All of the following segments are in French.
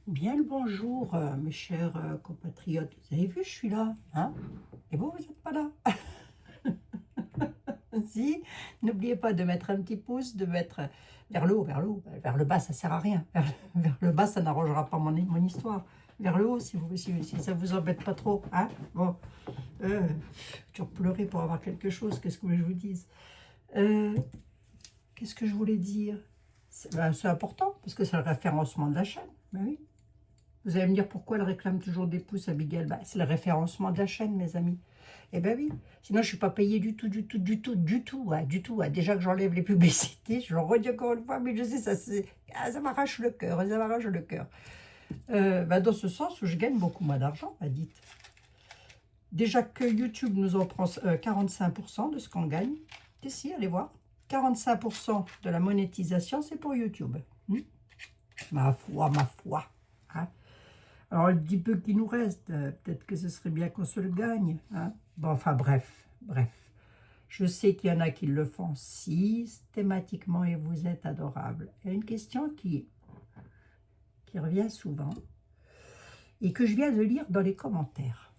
Bien le bonjour, mes chers compatriotes. Vous avez vu, je suis là, hein? Et vous, vous n'êtes pas là. Si, n'oubliez pas de mettre un petit pouce, de mettre vers le haut, vers le haut. Vers le bas, ça sert à rien. Vers le bas, ça n'arrangera pas mon histoire. Vers le haut, si ça vous embête pas trop, hein? Bon, toujours pleurer pour avoir quelque chose, qu'est-ce que vous voulez que je vous dise? Euh, Qu'est-ce que je voulais dire? C'est important, parce que c'est le référencement de la chaîne. Ben oui. Vous allez me dire pourquoi elle réclame toujours des pouces, Abigail. Bah, c'est le référencement de la chaîne, mes amis. Eh ben oui. Sinon, je ne suis pas payée du tout, du tout, du tout, du tout. Du tout. Déjà que j'enlève les publicités, je le redis encore une fois, mais je sais, ça m'arrache le cœur. Ça m'arrache le cœur. Dans ce sens où je gagne beaucoup moins d'argent, dites. Déjà que YouTube nous en prend 45% de ce qu'on gagne. Si, allez voir. 45% de la monétisation, c'est pour YouTube. Ma foi, ma foi. Hein. Alors, le petit peu qui nous reste, peut-être que ce serait bien qu'on se le gagne. Hein. Bon, enfin, bref. Je sais qu'il y en a qui le font systématiquement et vous êtes adorables. Il y a une question qui revient souvent et que je viens de lire dans les commentaires.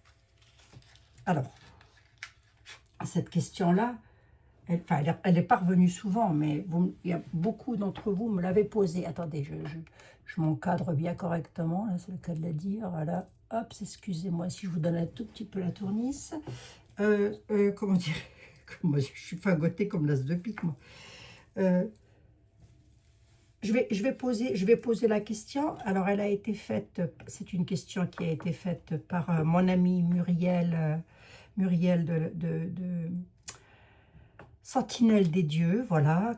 Alors, cette question-là, elle est pas revenue souvent, mais il y a beaucoup d'entre vous me l'avez posée. Attendez, je m'encadre bien correctement, là c'est le cas de la dire. Voilà, hop, excusez-moi si je vous donne un tout petit peu la tournice. Comment dire, je suis fagotée comme l'as de pique, moi. Je vais poser la question. Alors, elle a été faite, c'est une question qui a été faite par mon amie Muriel, Muriel de Sentinelle des dieux, voilà,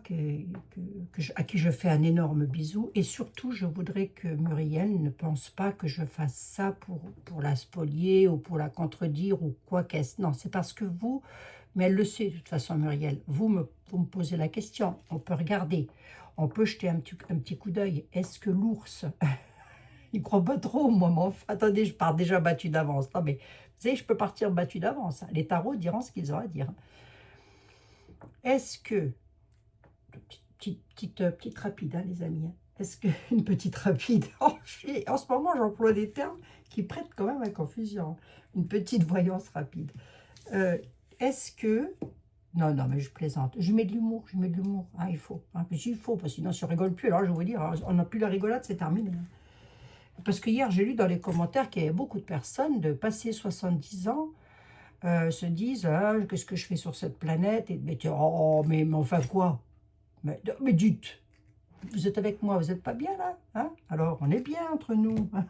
à qui je fais un énorme bisou. Et surtout, je voudrais que Muriel ne pense pas que je fasse ça pour la spolier ou pour la contredire ou quoi qu'est-ce. Non, c'est parce que vous, mais elle le sait de toute façon, Muriel, vous me posez la question, on peut regarder, on peut jeter un petit coup d'œil. Est-ce que l'ours, il croit pas trop, moi, mais enfin, attendez, je pars déjà battu d'avance. Non, mais vous savez, je peux partir battu d'avance. Les tarots diront ce qu'ils ont à dire. Est-ce que, petite rapide, hein, les amis, hein. Est-ce que, une petite rapide, en ce moment j'emploie des termes qui prêtent quand même à confusion. Une petite voyance rapide. Est-ce que, non, mais je plaisante, je mets de l'humour, hein, il faut, hein, il faut, parce que sinon si on rigole plus, alors je vais vous dire, on n'a plus la rigolade, c'est terminé. Parce que hier j'ai lu dans les commentaires qu'il y avait beaucoup de personnes de passer 70 ans, se disent ah, qu'est-ce que je fais sur cette planète, et mais enfin quoi, mais dites, vous êtes avec moi, vous n'êtes pas bien là, hein? Alors on est bien entre nous, hein.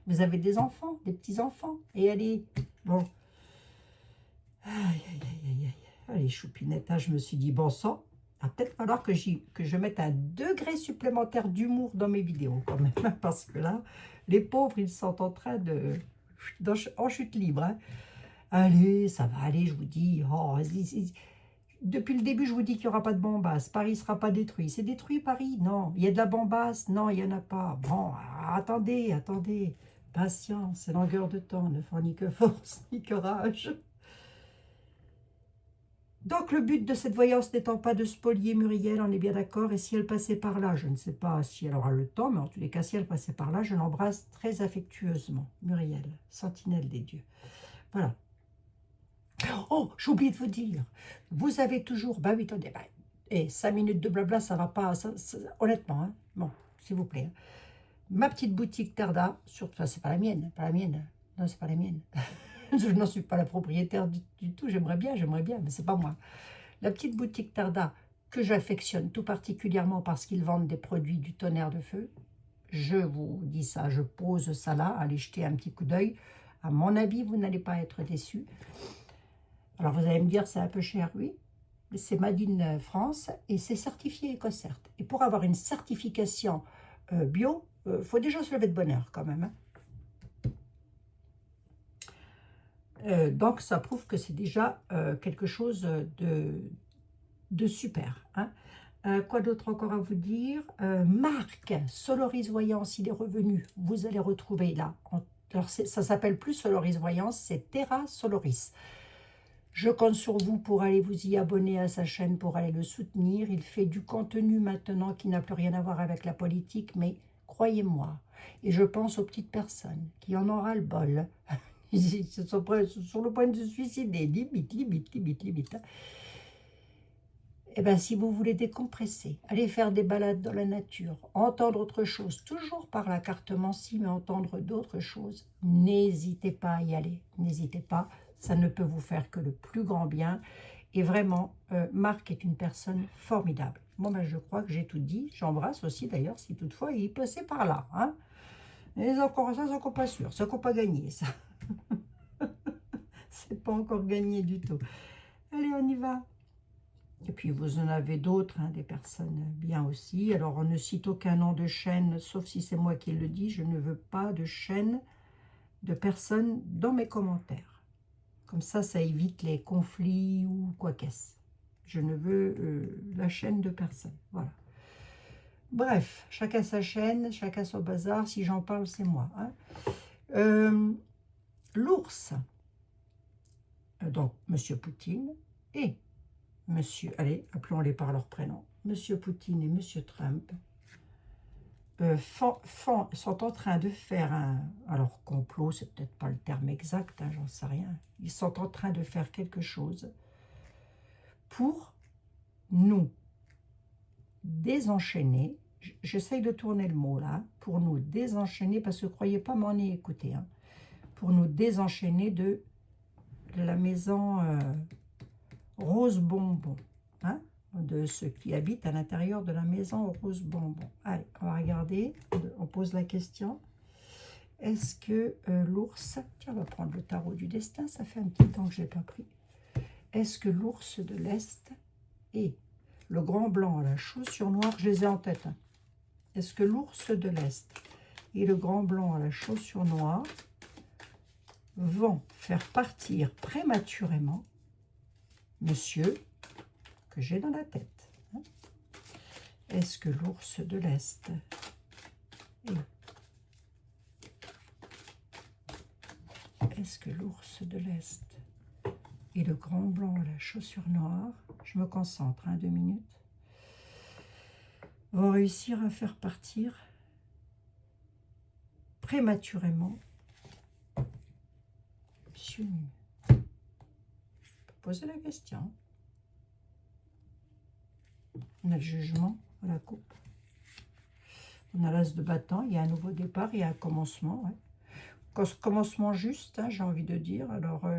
Vous avez des enfants, des petits-enfants, et allez, bon, allez choupinette, hein, je me suis dit bon sang, il va peut-être falloir que je mette un degré supplémentaire d'humour dans mes vidéos quand même, parce que là, les pauvres, ils sont en train en chute libre, hein. Allez, ça va aller, je vous dis. Oh, depuis le début, je vous dis qu'il n'y aura pas de bombasse. Paris ne sera pas détruit. C'est détruit, Paris? Non. Il y a de la bombasse? Non, il n'y en a pas. Bon, attendez. Patience, c'est longueur de temps. Ne faut ni que force, ni que rage. Donc, le but de cette voyance n'étant pas de spolier Muriel, on est bien d'accord. Et si elle passait par là, je ne sais pas si elle aura le temps, mais en tous les cas, si elle passait par là, je l'embrasse très affectueusement. Muriel, sentinelle des dieux. Voilà. Oh, j'ai oublié de vous dire, vous avez toujours, bah oui, attendez, et 5 minutes de blabla, ça va pas, honnêtement, hein, bon, s'il vous plaît, hein. Ma petite boutique Terda, enfin, c'est pas la mienne, non, c'est pas la mienne, je n'en suis pas la propriétaire du tout, j'aimerais bien, mais c'est pas moi. La petite boutique Terda, que j'affectionne tout particulièrement parce qu'ils vendent des produits du tonnerre de feu, je vous dis ça, je pose ça là, allez jeter un petit coup d'œil, à mon avis, vous n'allez pas être déçus. Alors vous allez me dire, c'est un peu cher, oui. C'est Made in France et c'est certifié EcoCert. Et pour avoir une certification bio, faut déjà se lever de bonne heure quand même, hein. Donc ça prouve que c'est déjà quelque chose de super, hein. Quoi d'autre encore à vous dire? Marc, Soloris Voyance, il est revenu. Vous allez retrouver là. Alors ça s'appelle plus Soloris Voyance, c'est Terra Soloris. Je compte sur vous pour aller vous y abonner à sa chaîne, pour aller le soutenir. Il fait du contenu maintenant qui n'a plus rien à voir avec la politique, mais croyez-moi. Et je pense aux petites personnes qui en ont ras le bol. Ils sont sur le point de se suicider, limite, limite, limite, limite. Eh bien, si vous voulez décompresser, aller faire des balades dans la nature, entendre autre chose, toujours par la cartomancie, mais entendre d'autres choses, n'hésitez pas à y aller. N'hésitez pas, ça ne peut vous faire que le plus grand bien. Et vraiment, Marc est une personne formidable. Bon, ben, je crois que j'ai tout dit. J'embrasse aussi, d'ailleurs, si toutefois il passait par là. Hein. Mais encore ça, c'est encore pas sûr. C'est encore pas gagné, ça. C'est pas encore gagné du tout. Allez, on y va. Et puis, vous en avez d'autres, hein, des personnes bien aussi. Alors, on ne cite aucun nom de chaîne, sauf si c'est moi qui le dis. Je ne veux pas de chaîne de personnes dans mes commentaires. Comme ça évite les conflits ou quoi qu'est-ce. Je ne veux la chaîne de personne. Voilà. Bref, chacun sa chaîne, chacun son bazar. Si j'en parle, c'est moi. Hein. L'ours, donc Monsieur Poutine, et Monsieur, allez, appelons-les par leur prénom, Monsieur Poutine et Monsieur Trump, sont en train de faire alors complot, c'est peut-être pas le terme exact, hein, j'en sais rien, ils sont en train de faire quelque chose pour nous désenchaîner, j'essaye de tourner le mot là, pour nous désenchaîner, parce que croyez pas m'en y écouter, hein, pour nous désenchaîner de la maison Rose Bonbon, hein, de ceux qui habitent à l'intérieur de la maison Rose Bonbon. Allez, on va regarder, on pose la question. Est-ce que l'ours, tiens, on va prendre le tarot du destin, ça fait un petit temps que je n'ai pas pris. Est-ce que l'ours de l'Est et le grand blanc à la chaussure noire, je les ai en tête. Hein. Est-ce que l'ours de l'Est et le grand blanc à la chaussure noire vont faire partir prématurément Monsieur que j'ai dans la tête. Hein. Est-ce que l'ours de l'Est Est-ce que l'ours de l'Est et le grand blanc à la chaussure noire, je me concentre, 2 minutes, vont réussir à faire partir prématurément Monsieur Nu? Poser la question. On a le jugement, on la coupe. On a l'as de bâton, il y a un nouveau départ, il y a un commencement. Ouais. Commencement juste, hein, j'ai envie de dire. Alors,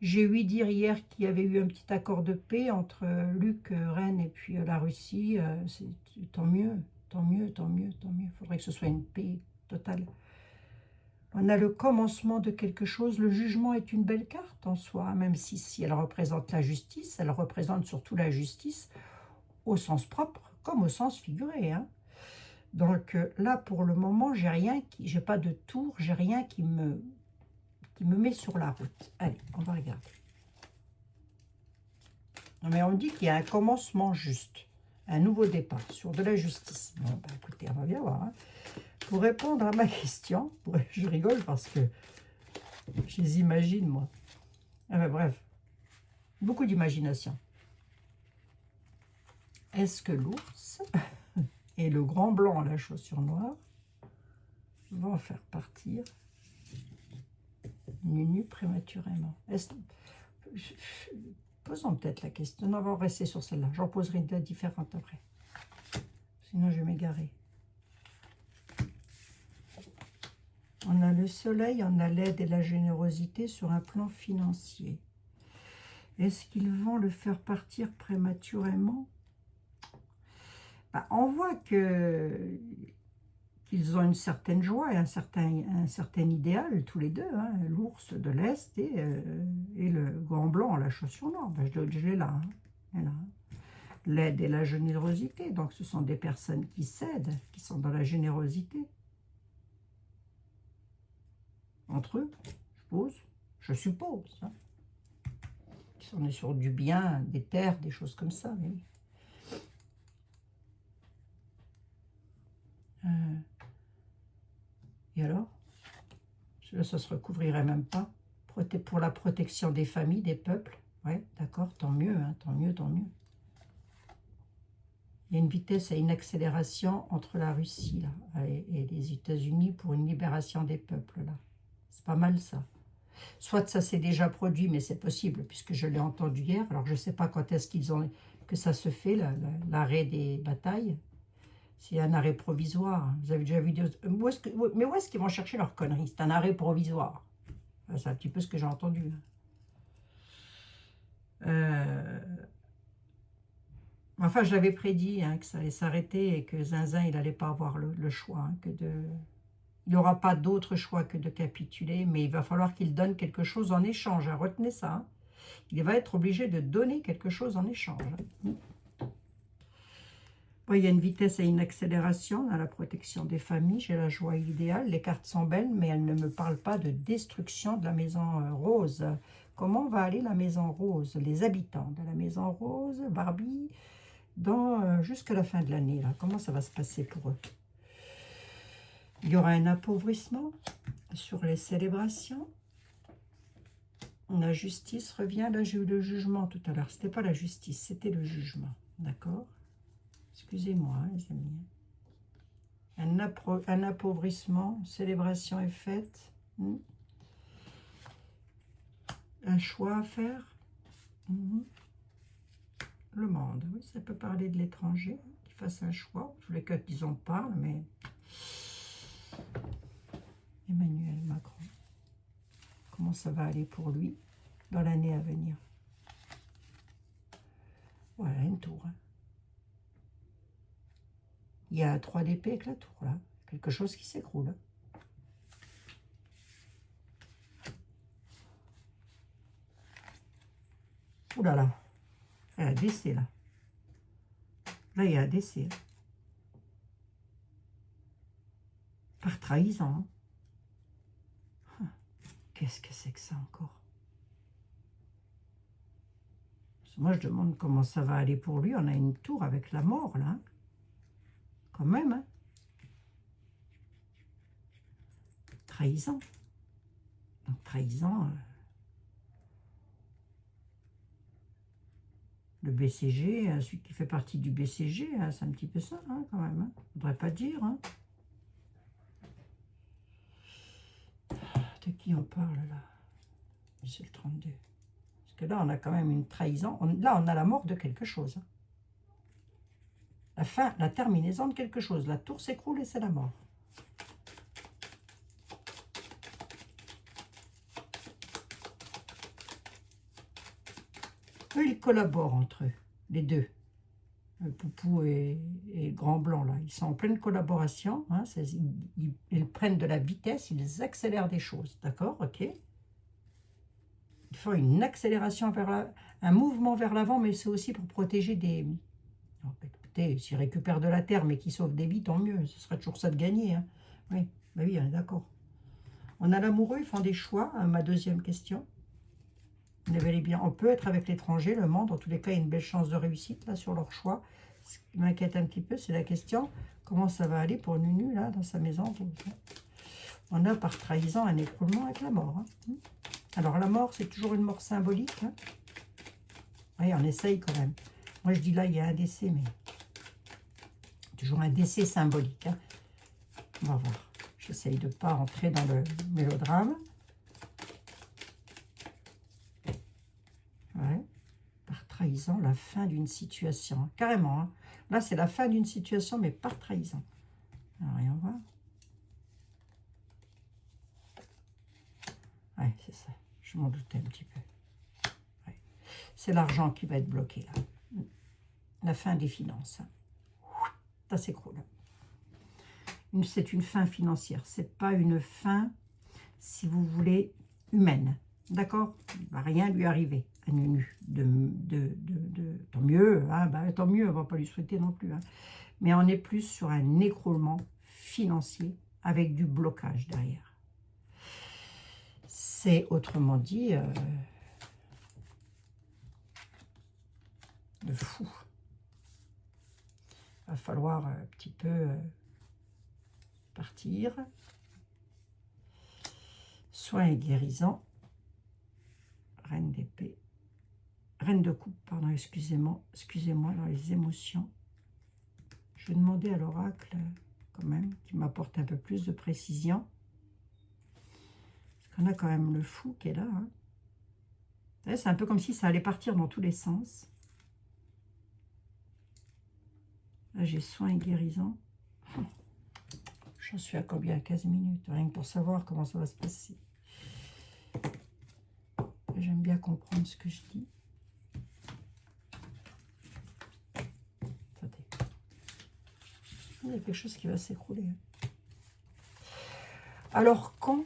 j'ai ouï dire hier qu'il y avait eu un petit accord de paix entre l'Ukraine et puis la Russie. Tant mieux, tant mieux, tant mieux, tant mieux. Il faudrait que ce soit une paix totale. On a le commencement de quelque chose. Le jugement est une belle carte en soi, même si elle représente la justice, elle représente surtout la justice au sens propre comme au sens figuré. Hein. Donc là, pour le moment, j'ai pas de tour, j'ai rien qui me met sur la route. Allez, on va regarder. Non, mais on me dit qu'il y a un commencement juste, un nouveau départ sur de la justice. Bon, bah, écoutez, on va bien voir. Hein. Pour répondre à ma question, je rigole parce que je les imagine, moi. Ah ben, bref, beaucoup d'imagination. Est-ce que l'ours et le grand blanc à la chaussure noire vont faire partir Nunu prématurément? Posons peut-être la question. Non, on va rester sur celle-là. J'en poserai une différente après. Sinon, je vais m'égarer. On a le soleil, on a l'aide et la générosité sur un plan financier. Est-ce qu'ils vont le faire partir prématurément? Ben, on voit qu'ils ont une certaine joie et un certain idéal, tous les deux, hein, l'ours de l'Est et le grand blanc à la chaussure noire. Ben, je l'ai là. Hein, l'aide et la générosité, donc ce sont des personnes qui s'aident, qui sont dans la générosité. Entre eux, je suppose. Hein. On est sur du bien, des terres, des choses comme ça. Mais oui. Et alors? Là, ça se recouvrirait même pas. Pour la protection des familles, des peuples. Ouais, d'accord, tant mieux, hein, tant mieux, tant mieux. Il y a une vitesse et une accélération entre la Russie là, et les États-Unis pour une libération des peuples. Là. C'est pas mal ça. Soit ça s'est déjà produit, mais c'est possible, puisque je l'ai entendu hier. Alors je ne sais pas quand est-ce qu'ils ont que ça se fait, l'arrêt des batailles. C'est un arrêt provisoire. Vous avez déjà vu mais où est-ce qu'ils vont chercher leur conneries? C'est un arrêt provisoire. C'est un petit peu ce que j'ai entendu. Enfin, je l'avais prédit que ça allait s'arrêter et que Zinzin, il n'allait pas avoir le choix. Il n'aura pas d'autre choix que de capituler, mais il va falloir qu'il donne quelque chose en échange. Retenez ça. Il va être obligé de donner quelque chose en échange. Bon, il y a une vitesse et une accélération dans la protection des familles. J'ai la joie idéale. Les cartes sont belles, mais elles ne me parlent pas de destruction de la maison rose. Comment va aller la maison rose? Les habitants de la maison rose, Barbie, jusqu'à la fin de l'année. Comment ça va se passer pour eux? Il y aura un appauvrissement sur les célébrations. La justice revient. Là, j'ai eu le jugement tout à l'heure. Ce n'était pas la justice, c'était le jugement. D'accord? Excusez-moi, les amis. Un appauvrissement. Célébration est faite. Un choix à faire. Le monde, oui, ça peut parler de l'étranger, qu'il fasse un choix. Je voulais qu'ils en parlent, mais... Emmanuel Macron. Comment ça va aller pour lui dans l'année à venir? Voilà, une tour. Il y a 3 d'épée avec la tour, là. Quelque chose qui s'écroule. Ouh là là. Il y a un décès, là. Là, il y a un décès. Par trahison. Qu'est-ce que c'est que ça encore? Moi, je demande comment ça va aller pour lui. On a une tour avec la mort, là. Quand même, hein. Trahison. Donc, trahison... Le BCG, celui qui fait partie du BCG, c'est un petit peu ça, quand même. On ne devrait pas dire. De qui on parle, là? C'est le 32. Parce que là, on a quand même une trahison. Là, on a la mort de quelque chose. La fin, la terminaison de quelque chose. La tour s'écroule et c'est la mort. Eux, ils collaborent entre eux, les deux. Poupou et Grand Blanc, là. Ils sont en pleine collaboration. Ils prennent de la vitesse, ils accélèrent des choses. D'accord? Ok. Ils font une accélération un mouvement vers l'avant, mais c'est aussi pour protéger des... Alors, écoutez, s'ils récupèrent de la terre, mais qu'ils sauvent des vies, tant mieux. Ce serait toujours ça de gagner. Oui, bah oui, on est d'accord. On a l'amoureux, ils font des choix. Ma deuxième question. On peut être avec l'étranger, le monde. En tous les cas, il y a une belle chance de réussite là sur leur choix. Ce qui m'inquiète un petit peu, c'est la question comment ça va aller pour Nunu là dans sa maison. On a par trahison un écroulement avec la mort. Alors la mort, c'est toujours une mort symbolique. Oui, on essaye quand même. Moi, je dis là, il y a un décès, mais toujours un décès symbolique. On va voir. J'essaye de ne pas rentrer dans le mélodrame. Ouais. Par trahison, la fin d'une situation. Carrément. Là, c'est la fin d'une situation, mais par trahison. Alors, rien voir. Ouais, c'est ça. Je m'en doutais un petit peu. Ouais. C'est l'argent qui va être bloqué, là. La fin des finances. Ça s'écroule. C'est une fin financière. C'est pas une fin, si vous voulez, humaine. D'accord? Il ne va rien lui arriver à Nunu. Tant mieux, tant mieux, on ne va pas lui souhaiter non plus. Mais on est plus sur un écroulement financier avec du blocage derrière. C'est autrement dit de fou. Il va falloir un petit peu partir. Soin et guérison. Reine d'épée. Reine de coupe, pardon, excusez-moi, dans les émotions. peux demander à l'oracle, quand même, qui m'apporte un peu plus de précision. Parce qu'on a quand même le fou qui est là. Hein. C'est un peu comme si ça allait partir dans tous les sens. Là, j'ai soin et guérison. J'en suis à combien? 15 minutes, rien que pour savoir comment ça va se passer. J'aime bien comprendre ce que je dis. Attendez. Il y a quelque chose qui va s'écrouler. Hein. Alors, quand?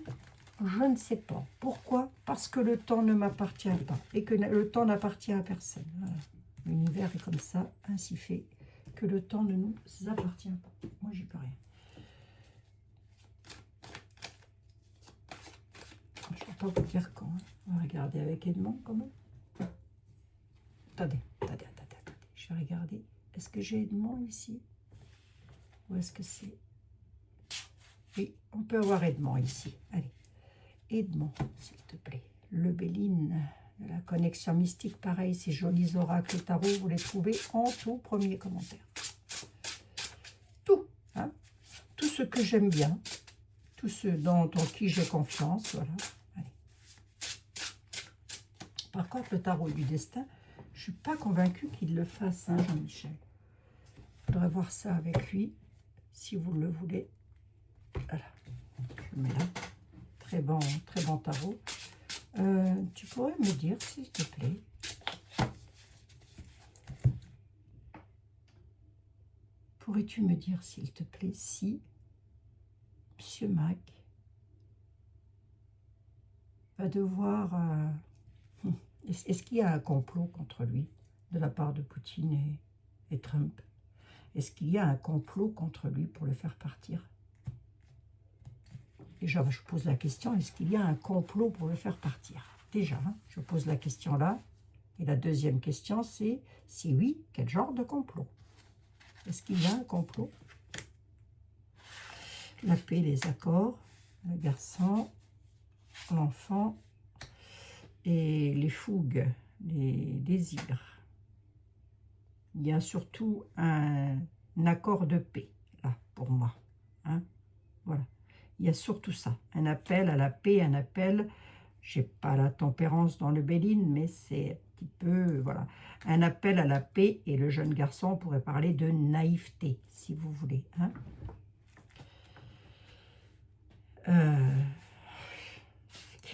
Je ne sais pas. Pourquoi? Parce que le temps ne m'appartient pas. Et que le temps n'appartient à personne. Voilà. L'univers est comme ça, ainsi fait, que le temps ne nous appartient pas. Moi, j'y peux rien. Je ne vais pas vous dire quand. Hein. On va regarder avec Edmond, quand même. Attendez. Je vais regarder. Est-ce que j'ai Edmond ici? Ou est-ce que c'est... Oui, on peut avoir Edmond ici. Allez. Edmond, s'il te plaît. Le Béline de la connexion mystique, pareil, ces jolis oracles tarot, vous les trouvez en tout premier commentaire. Tout, hein, tout ce que j'aime bien, tout ce en qui j'ai confiance, voilà. Allez. Par contre, le tarot du destin, je ne suis pas convaincue qu'il le fasse, hein, Jean-Michel. Il faudrait voir ça avec lui, si vous le voulez. Voilà, je le mets là. Très bon tarot. Tu pourrais me dire, s'il te plaît, pourrais-tu me dire, s'il te plaît, si Monsieur Mac va devoir... est-ce qu'il y a un complot contre lui de la part de Poutine et Trump? Est-ce qu'il y a un complot contre lui pour le faire partir? Déjà, je pose la question, est-ce qu'il y a un complot pour le faire partir? Déjà, hein, je pose la question là. Et la deuxième question, c'est, si oui, quel genre de complot? Est-ce qu'il y a un complot? La paix, les accords, le garçon, l'enfant, et les fougues, les désirs. Il y a surtout un accord de paix, là, pour moi. Hein? Voilà. Il y a surtout ça, un appel à la paix, un appel, je n'ai pas la tempérance dans le Béline, mais c'est un petit peu, voilà, un appel à la paix, et le jeune garçon pourrait parler de naïveté, si vous voulez. Hein.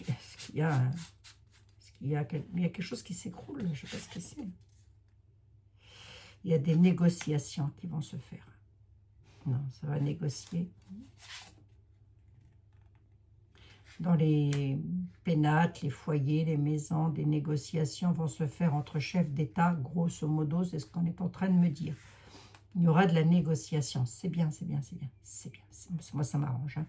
Est-ce qu'il y a, il y a quelque chose qui s'écroule, je ne sais pas ce que c'est. Il y a des négociations qui vont se faire. Non, ça va négocier. Dans les pénates, les foyers, les maisons, des négociations vont se faire entre chefs d'État, grosso modo, c'est ce qu'on est en train de me dire. Il y aura de la négociation. C'est bien, c'est bien, c'est bien, c'est bien. Moi, ça m'arrange. Hein.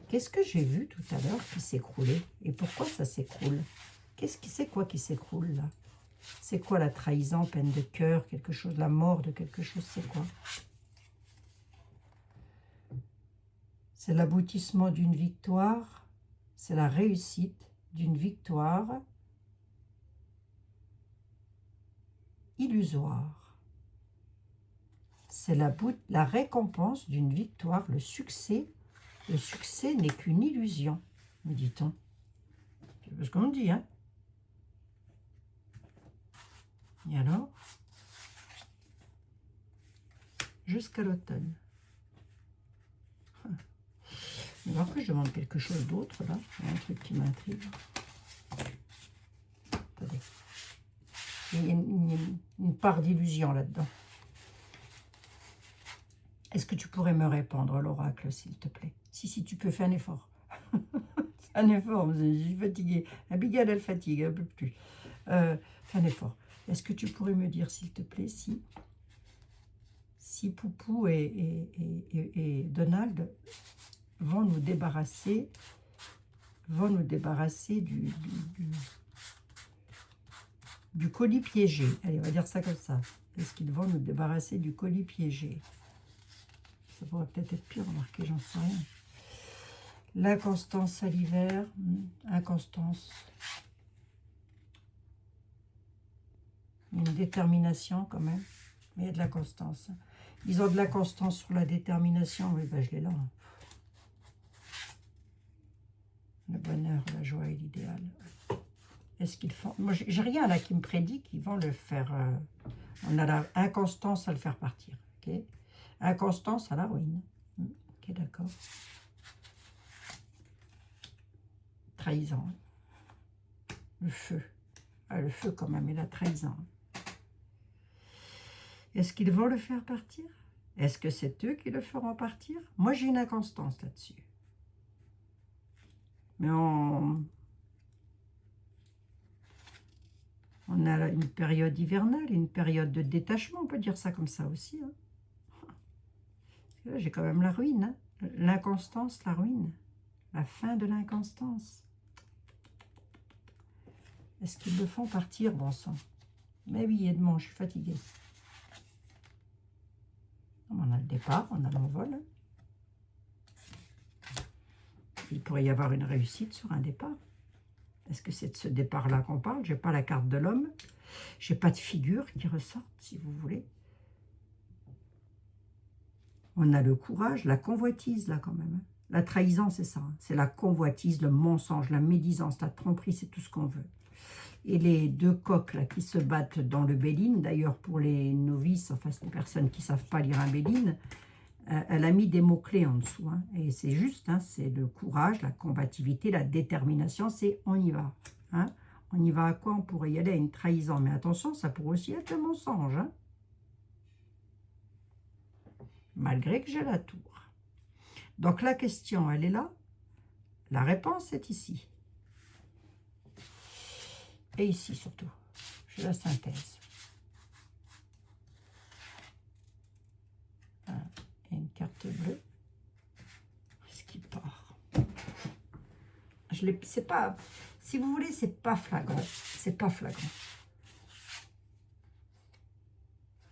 Qu'est-ce que j'ai vu tout à l'heure qui s'écroulait? Et pourquoi ça s'écroule? C'est quoi qui s'écroule là? C'est quoi la trahison, peine de cœur, quelque chose, la mort de quelque chose, c'est quoi? C'est l'aboutissement d'une victoire, c'est la réussite d'une victoire illusoire. C'est la récompense d'une victoire, le succès. Le succès n'est qu'une illusion, me dit-on. C'est ce qu'on dit, hein? Et alors? Jusqu'à l'automne. Mais après, je demande quelque chose d'autre, là. Il y a un truc qui m'intrigue. Attendez. Il y a une part d'illusion là-dedans. Est-ce que tu pourrais me répondre, l'oracle, s'il te plaît? Si, tu peux, fais un effort. Un effort, je suis fatiguée. Abigail, elle fatigue un peu plus. Fais un effort. Est-ce que tu pourrais me dire, s'il te plaît, si Poupou et Donald vont nous débarrasser du colis piégé. Allez, on va dire ça comme ça. Est-ce qu'ils vont nous débarrasser du colis piégé? Ça pourrait peut-être être pire, remarquez, j'en sais rien. L'inconstance salivaire, inconstance. Une détermination quand même, mais il y a de la constance. Ils ont de la constance sur la détermination. Oui, ben je l'ai là. Le bonheur, la joie et l'idéal. Est-ce qu'ils font... Moi, j'ai rien là qui me prédit qu'ils vont le faire... On a la inconstance à le faire partir. Ok, inconstance à la ruine. Ok, d'accord. Trahison. Le feu. Ah, le feu quand même, et la trahison. Est-ce qu'ils vont le faire partir? Est-ce que c'est eux qui le feront partir? Moi, j'ai une inconstance là-dessus. Mais on a une période hivernale, une période de détachement, on peut dire ça comme ça aussi. Hein. Là, j'ai quand même la ruine. Hein. L'inconstance, la ruine. La fin de l'inconstance. Est-ce qu'ils le font partir, bon sang? Mais oui, Edmond, je suis fatiguée. On a le départ, on a l'envol. Il pourrait y avoir une réussite sur un départ. Est-ce que c'est de ce départ-là qu'on parle? Je n'ai pas la carte de l'homme. Je n'ai pas de figure qui ressorte, si vous voulez. On a le courage, la convoitise, là, quand même. Hein. La trahison, c'est ça. Hein. C'est la convoitise, le mensonge, la médisance, la tromperie, c'est tout ce qu'on veut. Et les deux coqs, là, qui se battent dans le béline, d'ailleurs, pour les novices, enfin, les personnes qui ne savent pas lire un béline, elle a mis des mots-clés en dessous. Hein. Et c'est juste, hein, c'est le courage, la combativité, la détermination, c'est on y va. Hein. On y va à quoi? On pourrait y aller à une trahison. Mais attention, ça pourrait aussi être le mensonge. Hein. Malgré que j'ai la tour. Donc la question, elle est là. La réponse est ici. Et ici surtout. J'ai la synthèse. Et une carte bleue. Qu'est-ce qui part? C'est pas, si vous voulez, c'est pas flagrant. C'est pas flagrant.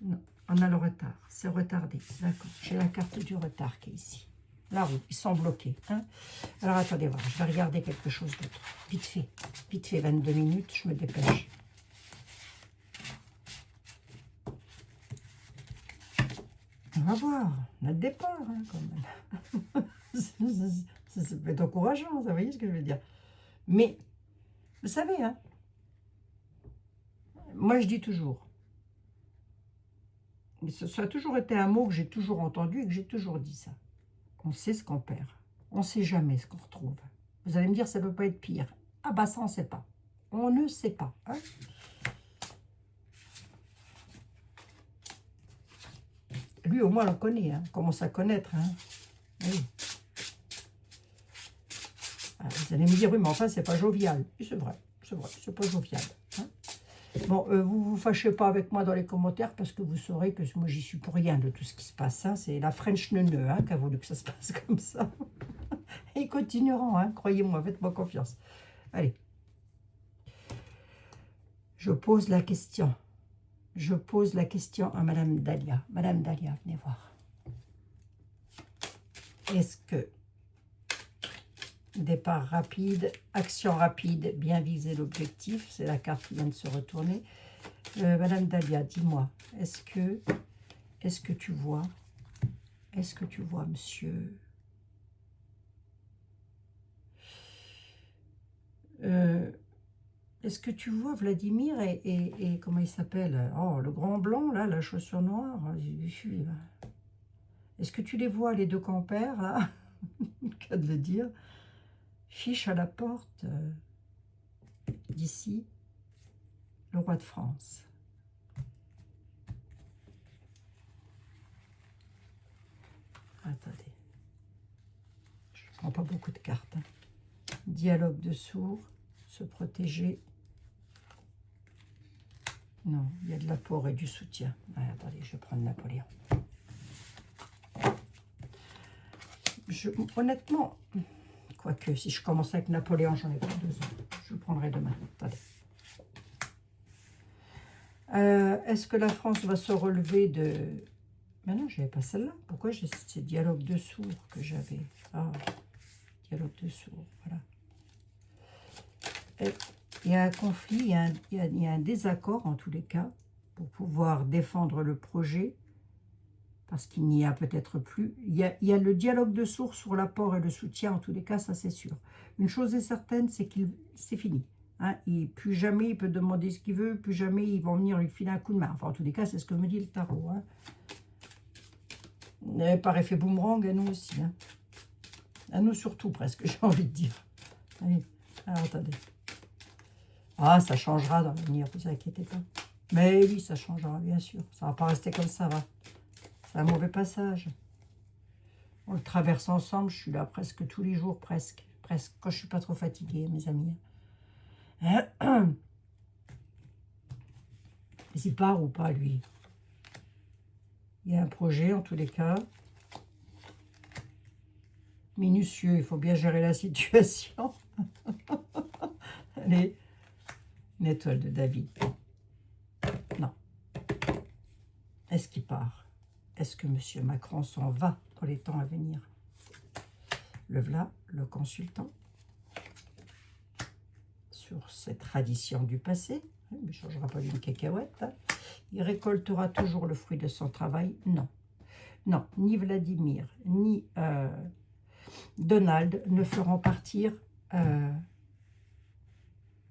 Non, on a le retard. C'est retardé. D'accord. J'ai la carte du retard qui est ici. La roue, ils sont bloqués. Hein. Alors attendez voir, je vais regarder quelque chose d'autre. Vite fait, 22 minutes, je me dépêche. On va voir, on a le départ hein, quand même. Ça peut être encourageant, vous voyez ce que je veux dire. Mais, vous savez, hein, moi je dis toujours, mais ça a toujours été un mot que j'ai toujours entendu et que j'ai toujours dit ça. On sait ce qu'on perd. On ne sait jamais ce qu'on retrouve. Vous allez me dire, ça ne peut pas être pire. Ah bah ça, on ne sait pas. On ne sait pas. Hein. Lui, au moins, on le connaît. Hein. On commence à connaître. Hein. Oui. Ah, vous allez me dire, oui, mais enfin, c'est pas jovial. C'est vrai, c'est pas jovial. Hein. Bon, vous vous fâchez pas avec moi dans les commentaires parce que vous saurez que moi, j'y suis pour rien de tout ce qui se passe. Hein. C'est la French neuneu hein, qui a voulu que ça se passe comme ça. Et ils continueront, hein, croyez-moi, faites-moi confiance. Allez. Je pose la question. Je pose la question à Madame Dahlia. Madame Dahlia, venez voir. Est-ce que départ rapide, action rapide, bien viser l'objectif, c'est la carte qui vient de se retourner. Madame Dahlia, dis-moi, est-ce que tu vois, monsieur, est-ce que tu vois Vladimir et comment il s'appelle? Oh, le grand blanc, là, la chaussure noire. Est-ce que tu les vois, les deux compères, là? Qu'à de le dire. Fiche à la porte d'ici, le roi de France. Attendez. Je ne prends pas beaucoup de cartes. Hein. Dialogue de sourds, se protéger. Non, il y a de l'apport et du soutien. Ah, attendez, je vais prendre Napoléon. Honnêtement, quoique, si je commence avec Napoléon, j'en ai pas besoin. Je le prendrai demain. Attendez. Est-ce que la France va se relever de... Mais non, je n'avais pas celle-là. Pourquoi j'ai ces dialogues de sourds que j'avais? Ah, dialogue de sourds, voilà. Il y a un conflit, il y a un désaccord en tous les cas pour pouvoir défendre le projet. parce qu'il n'y a peut-être plus. Il y a le dialogue de sourds sur l'apport et le soutien, en tous les cas, ça c'est sûr. Une chose est certaine, c'est qu'il c'est fini. Hein, plus jamais il peut demander ce qu'il veut, plus jamais ils vont venir lui filer un coup de main. Enfin, en tous les cas, c'est ce que me dit le tarot. Hein. Par effet boomerang, à nous aussi. Hein. À nous surtout, presque, j'ai envie de dire. Allez, alors attendez. Ah, ça changera dans l'avenir, ne vous inquiétez pas. Mais oui, ça changera, bien sûr. Ça ne va pas rester comme ça, va. C'est un mauvais passage. On le traverse ensemble, je suis là presque tous les jours, presque. Presque, quand je ne suis pas trop fatiguée, mes amis. Mais il part ou pas, lui? Il y a un projet, en tous les cas. Minutieux, il faut bien gérer la situation. Allez, une étoile de David. Non. Est-ce qu'il part? Est-ce que M. Macron s'en va dans les temps à venir? Le voilà, le consultant. Sur cette tradition du passé. Il ne changera pas d'une cacahuète. Hein. Il récoltera toujours le fruit de son travail? Non. Non, ni Vladimir, ni Donald ne feront partir...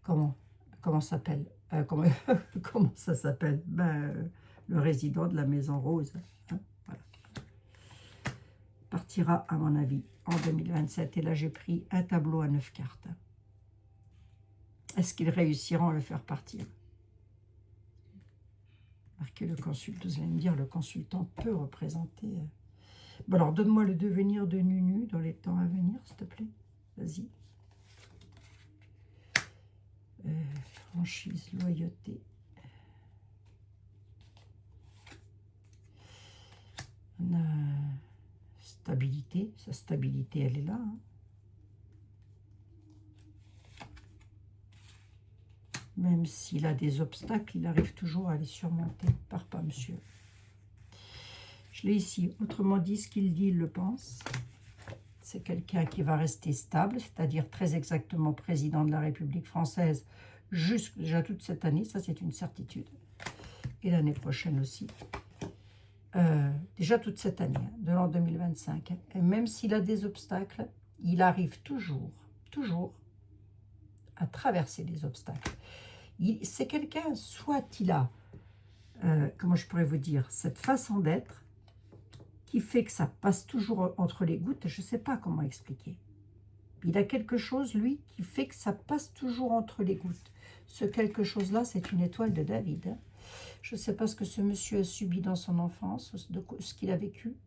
comment s'appelle comment ça s'appelle? Le résident de la Maison Rose. Hein, voilà. Partira, à mon avis, en 2027. Et là, j'ai pris un tableau à 9 cartes. Est-ce qu'ils réussiront à le faire partir? Marquez le consultant. Vous allez me dire, le consultant peut représenter... Bon, alors, donne-moi le devenir de Nunu dans les temps à venir, s'il te plaît. Vas-y. Franchise, loyauté. On a stabilité. Sa stabilité, elle est là. Hein. Même s'il a des obstacles, il arrive toujours à les surmonter. Part pas, monsieur. Je l'ai ici. Autrement dit, ce qu'il dit, il le pense. C'est quelqu'un qui va rester stable, c'est-à-dire très exactement président de la République française, déjà toute cette année, ça c'est une certitude. Et l'année prochaine aussi. Déjà toute cette année, hein, de l'an 2025. Et même s'il a des obstacles, il arrive toujours à traverser les obstacles. C'est quelqu'un, soit il a, comment je pourrais vous dire, cette façon d'être qui fait que ça passe toujours entre les gouttes, je ne sais pas comment expliquer. Il a quelque chose, lui, qui fait que ça passe toujours entre les gouttes. Ce quelque chose-là, c'est une étoile de David. Hein. Je ne sais pas ce que ce monsieur a subi dans son enfance, ce qu'il a vécu,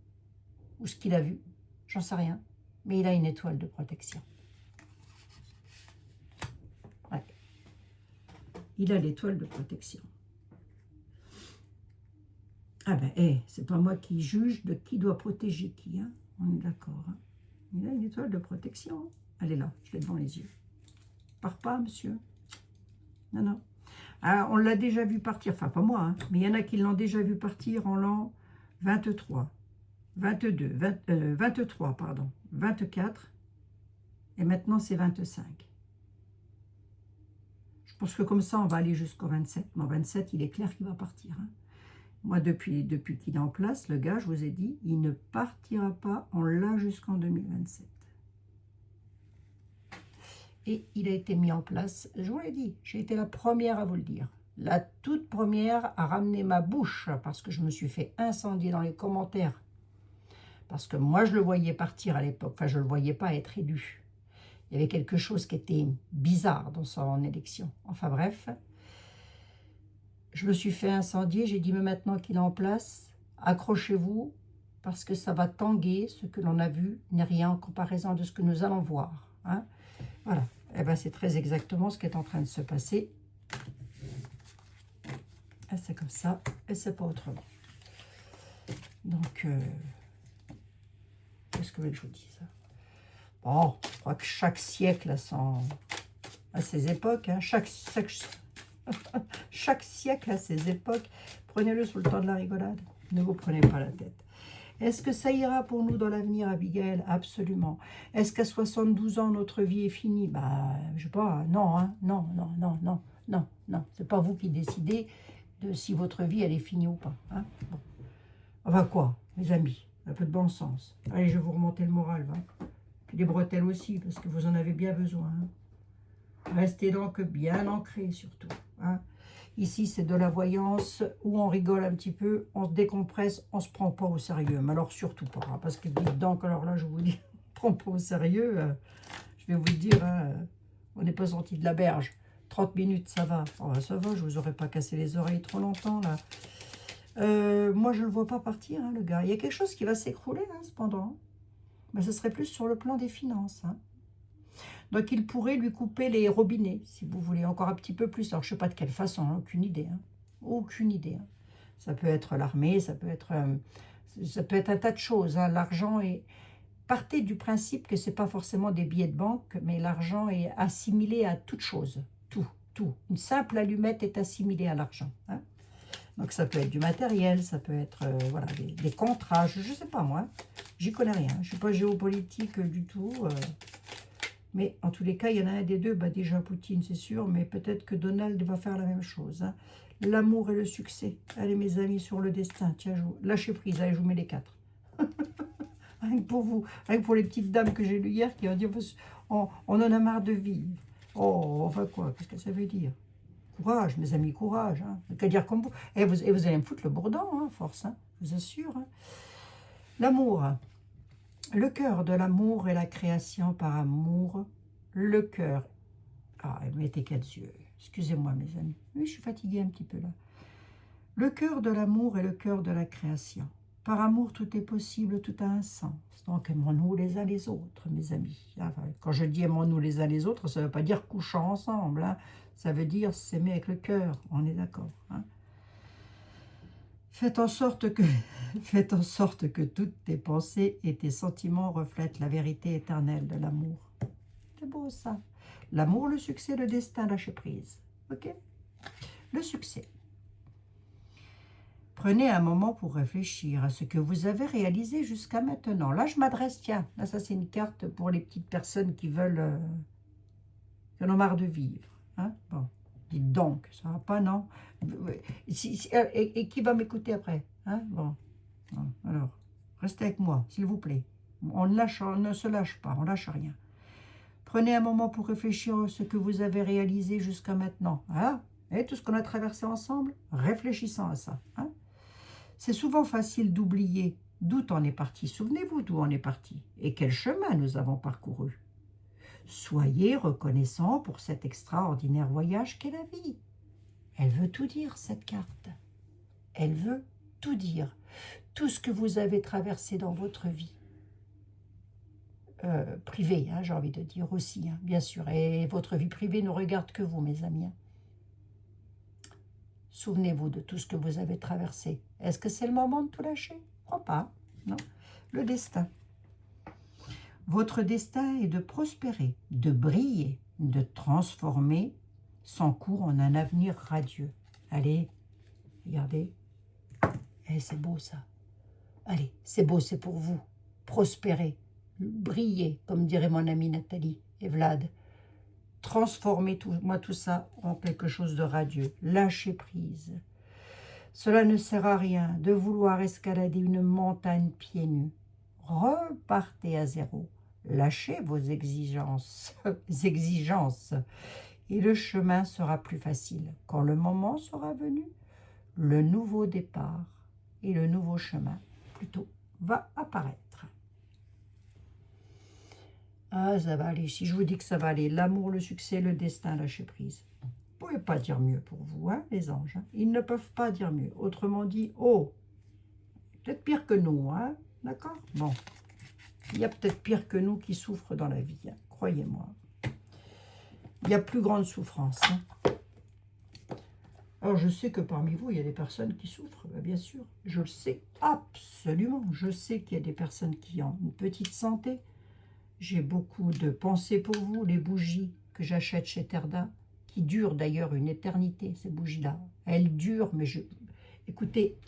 ou ce qu'il a vu, j'en sais rien. Mais il a une étoile de protection. Ouais. Il a l'étoile de protection. Ah ben, c'est pas moi qui juge de qui doit protéger qui, hein. On est d'accord. Hein. Il a une étoile de protection. Elle est là, je l'ai devant les yeux. Part pas, monsieur. Non, non. Ah, on l'a déjà vu partir, enfin pas moi, hein, mais il y en a qui l'ont déjà vu partir en l'an 23, 22, 23, pardon, 24, et maintenant c'est 25. Je pense que comme ça, on va aller jusqu'au 27. Mais en 27, il est clair qu'il va partir, hein. Moi, depuis qu'il est en place, le gars, je vous ai dit, il ne partira pas. On l'a jusqu'en 2027. Et il a été mis en place, je vous l'ai dit, j'ai été la première à vous le dire. La toute première à ramener ma bouche, parce que je me suis fait incendier dans les commentaires. Parce que moi, je le voyais partir à l'époque. Enfin, je ne le voyais pas être élu. Il y avait quelque chose qui était bizarre dans son élection. Enfin bref... Je me suis fait incendier, j'ai dit, mais maintenant qu'il est en place, accrochez-vous, parce que ça va tanguer, ce que l'on a vu n'est rien en comparaison de ce que nous allons voir. Hein. Voilà, et ben, c'est très exactement ce qui est en train de se passer. Et c'est comme ça, et c'est pas autrement. Donc, qu'est-ce que je vous dis ça? Bon, je crois que chaque siècle a ses époques, hein. Chaque siècle a ses époques. Prenez-le sous le temps de la rigolade. Ne vous prenez pas la tête. Est-ce que ça ira pour nous dans l'avenir, Abigail? Absolument. Est-ce qu'à 72 ans, notre vie est finie? Bah, je sais pas. Non, hein. Non, non, non, non, non, non. C'est pas vous qui décidez de si votre vie, elle est finie ou pas. Hein. Bon. Enfin quoi, mes amis, un peu de bon sens. Allez, je vais vous remonter le moral, hein. Puis les bretelles aussi, parce que vous en avez bien besoin. Hein. Restez donc bien ancrés surtout. Hein. Ici, c'est de la voyance où on rigole un petit peu, on se décompresse, on ne se prend pas au sérieux. Mais alors surtout pas, hein, parce que dites donc, alors là, je vous dis, on ne prend pas au sérieux. Je vais vous le dire, hein, on n'est pas sorti de la berge. 30 minutes, ça va. Oh, ça va, je vous aurais pas cassé les oreilles trop longtemps, là. Moi, je ne le vois pas partir, hein, le gars. Il y a quelque chose qui va s'écrouler, hein, cependant. Mais ce serait plus sur le plan des finances. Hein. Donc, il pourrait lui couper les robinets, si vous voulez, encore un petit peu plus. Alors, je ne sais pas de quelle façon, hein, aucune idée. Hein. Aucune idée. Hein. Ça peut être l'armée, ça peut être un tas de choses. Hein. L'argent est... Partez du principe que ce n'est pas forcément des billets de banque, mais l'argent est assimilé à toute chose. Tout, tout. Une simple allumette est assimilée à l'argent. Hein. Donc ça peut être du matériel, ça peut être voilà, des contrats, je ne sais pas moi. J'y connais rien, je ne suis pas géopolitique du tout. Mais en tous les cas, il y en a un des deux, bah déjà Poutine c'est sûr, mais peut-être que Donald va faire la même chose. Hein. L'amour et le succès. Allez mes amis, sur le destin, tiens, lâchez prise, allez, je vous mets les 4. Rien que pour vous, rien que pour les petites dames que j'ai lues hier qui ont dit on en a marre de vivre. Oh, enfin quoi, qu'est-ce que ça veut dire? Courage, mes amis, courage. Hein. Qu'à dire comme vous. Et vous allez me foutre le bourdon, hein, force, hein, je vous assure. Hein. L'amour. Le cœur de l'amour est la création par amour. Le cœur. Ah, mettez 4 yeux. Excusez-moi, mes amis. Oui, je suis fatiguée un petit peu là. Le cœur de l'amour est le cœur de la création. Par amour, tout est possible, tout a un sens. Donc, aimons-nous les uns les autres, mes amis. Enfin, quand je dis aimons-nous les uns les autres, ça ne veut pas dire couchons ensemble. Hein. Ça veut dire s'aimer avec le cœur. On est d'accord. Hein. Faites en sorte que toutes tes pensées et tes sentiments reflètent la vérité éternelle de l'amour. C'est beau ça. L'amour, le succès, le destin, lâcher prise. Ok? Le succès. Prenez un moment pour réfléchir à ce que vous avez réalisé jusqu'à maintenant. Là, je m'adresse, tiens, là, ça c'est une carte pour les petites personnes qui veulent, qui en ont marre de vivre. Hein? Bon, dites donc, ça va pas, non? Et qui va m'écouter après? Hein? Bon, alors, restez avec moi, s'il vous plaît. On ne se lâche pas, on lâche rien. Prenez un moment pour réfléchir à ce que vous avez réalisé jusqu'à maintenant. Hein? Et tout ce qu'on a traversé ensemble, réfléchissant à ça. Hein? C'est souvent facile d'oublier d'où on est parti. Souvenez-vous d'où on est parti et quel chemin nous avons parcouru. Soyez reconnaissants pour cet extraordinaire voyage qu'est la vie. Elle veut tout dire, cette carte. Elle veut tout dire. Tout ce que vous avez traversé dans votre vie. Privée, hein, j'ai envie de dire aussi, hein, bien sûr. Et votre vie privée ne regarde que vous, mes amis. Hein. Souvenez-vous de tout ce que vous avez traversé. Est-ce que c'est le moment de tout lâcher? Je crois pas, non. Le destin. Votre destin est de prospérer, de briller, de transformer son cours en un avenir radieux. Allez, regardez. Eh, c'est beau ça. Allez, c'est beau, c'est pour vous. Prospérer, briller, comme dirait mon amie Nathalie et Vlad. Transformez moi tout ça en quelque chose de radieux. Lâchez prise. Cela ne sert à rien de vouloir escalader une montagne pieds nus. Repartez à zéro. Lâchez vos exigences, et le chemin sera plus facile. Quand le moment sera venu, le nouveau départ et le nouveau chemin, plutôt, va apparaître. Ah, ça va aller. Si je vous dis que ça va aller, l'amour, le succès, le destin, lâcher prise. Vous ne pouvez pas dire mieux pour vous, hein, les anges. Hein. Ils ne peuvent pas dire mieux. Autrement dit, oh, peut-être pire que nous, hein, d'accord? Bon, il y a peut-être pire que nous qui souffrent dans la vie, hein, croyez-moi. Il y a plus grande souffrance. Hein. Alors, je sais que parmi vous, il y a des personnes qui souffrent, bien sûr. Je le sais, absolument. Je sais qu'il y a des personnes qui ont une petite santé. J'ai beaucoup de pensées pour vous, les bougies que j'achète chez Terda, qui durent d'ailleurs une éternité, ces bougies-là. Elles durent, mais écoutez,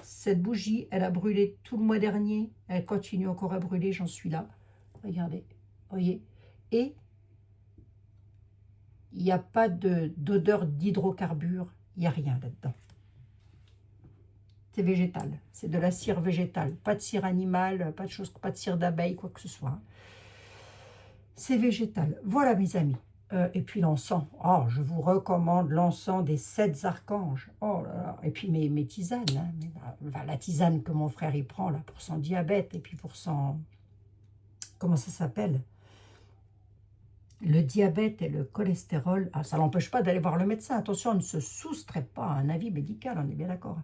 cette bougie, elle a brûlé tout le mois dernier, elle continue encore à brûler, j'en suis là. Regardez, voyez. Et il n'y a pas d'odeur d'hydrocarbures, il n'y a rien là-dedans. C'est végétal. C'est de la cire végétale. Pas de cire animale, pas de choses, pas de cire d'abeille, quoi que ce soit. C'est végétal. Voilà, mes amis. Et puis l'encens. Oh, je vous recommande l'encens des 7 archanges. Oh là là. Et puis mes tisanes. Hein. La tisane que mon frère y prend là pour son diabète et puis pour son... Comment ça s'appelle? Le diabète et le cholestérol. Ah, ça n'empêche pas d'aller voir le médecin. Attention, on ne se soustrait pas à un avis médical, on est bien d'accord.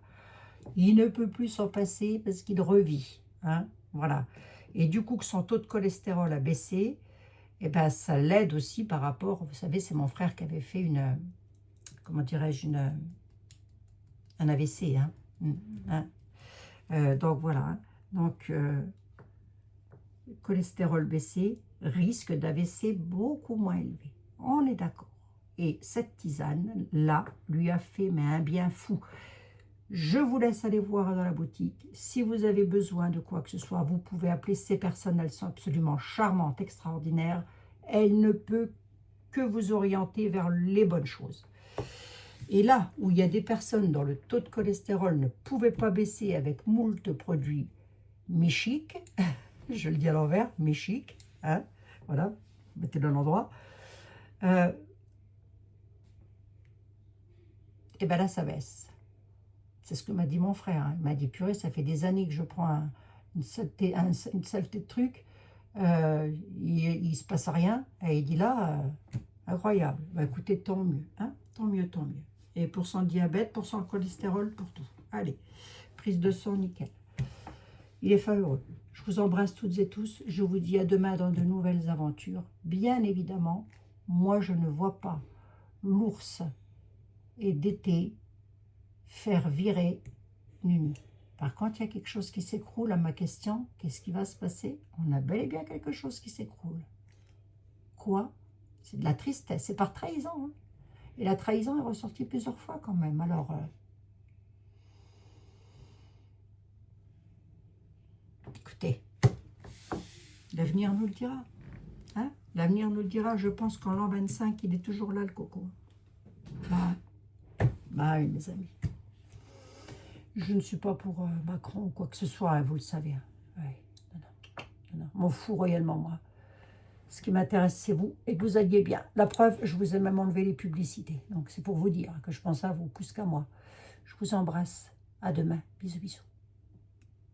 Il ne peut plus s'en passer parce qu'il revit. Hein, voilà. Et du coup, que son taux de cholestérol a baissé, et ben, ça l'aide aussi par rapport... Vous savez, c'est mon frère qui avait fait une... Comment dirais-je? Un AVC. Hein, donc, voilà. Donc, cholestérol baissé, risque d'AVC beaucoup moins élevé. On est d'accord. Et cette tisane-là lui a fait mais un bien fou. Je vous laisse aller voir dans la boutique. Si vous avez besoin de quoi que ce soit, vous pouvez appeler ces personnes. Elles sont absolument charmantes, extraordinaires. Elle ne peut que vous orienter vers les bonnes choses. Et là où il y a des personnes dont le taux de cholestérol ne pouvait pas baisser avec moult produits méchiques, je le dis à l'envers, méchiques, hein, voilà, mettez-le à l'endroit, et bien là ça baisse. C'est ce que m'a dit mon frère. Hein. Il m'a dit, purée, ça fait des années que je prends une saleté de trucs. Il ne se passe rien. Et il dit là, incroyable. Bah, écoutez, tant mieux. Hein, tant mieux, tant mieux. Et pour son diabète, pour son cholestérol, pour tout. Allez, prise de sang, nickel. Il est favoureux. Je vous embrasse toutes et tous. Je vous dis à demain dans de nouvelles aventures. Bien évidemment, moi, je ne vois pas l'ours et d'été faire virer Nunu. Par contre, il y a quelque chose qui s'écroule. À ma question, qu'est-ce qui va se passer? On a bel et bien quelque chose qui s'écroule. Quoi? C'est de la tristesse. C'est par trahison. Hein. Et la trahison est ressortie plusieurs fois quand même. Alors, écoutez, l'avenir nous le dira. Hein? L'avenir nous le dira. Je pense qu'en l'an 25, il est toujours là, le coco. Bah oui, mes amis. Je ne suis pas pour Macron ou quoi que ce soit, hein, vous le savez. Hein. Ouais, non. M'en fous royalement, moi. Ce qui m'intéresse, c'est vous et que vous alliez bien. La preuve, je vous ai même enlevé les publicités. Donc, c'est pour vous dire que je pense à vous plus qu'à moi. Je vous embrasse. À demain. Bisous, bisous.